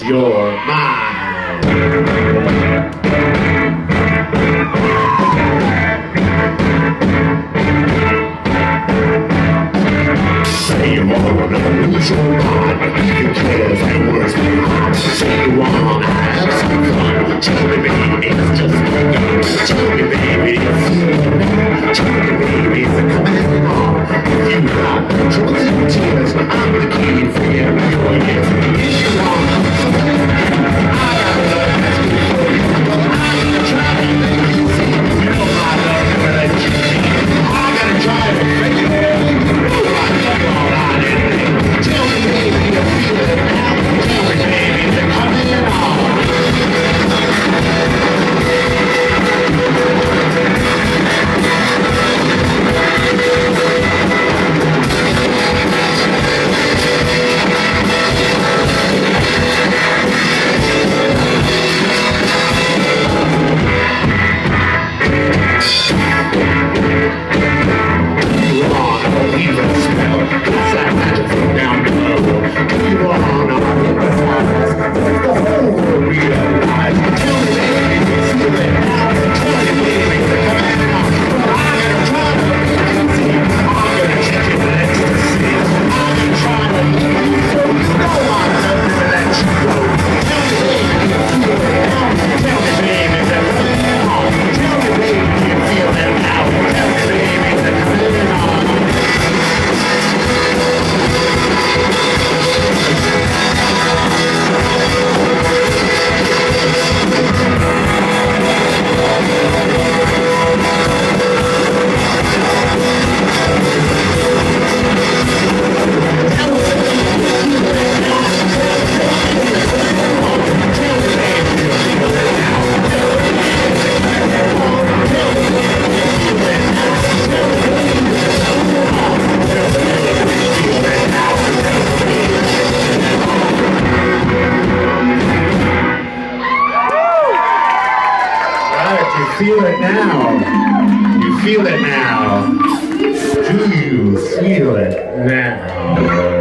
You're mine. Say you wanna lose your mind, you cares and words behind. Say you wanna have some fun. Tell me, baby, it's just begun. Tell me, baby, you feel it now. Tell me, baby, it's coming on. If you got trouble and tears, I'm the key for your yes. If you want something, I got love that's good for you. I'm gonna try to make you see. You know my love never let you see. I gotta try to make you feel. Tell me, baby, you feel it now. Tell me, baby, they're coming on. Feel it now. You feel it now. Do you feel it now?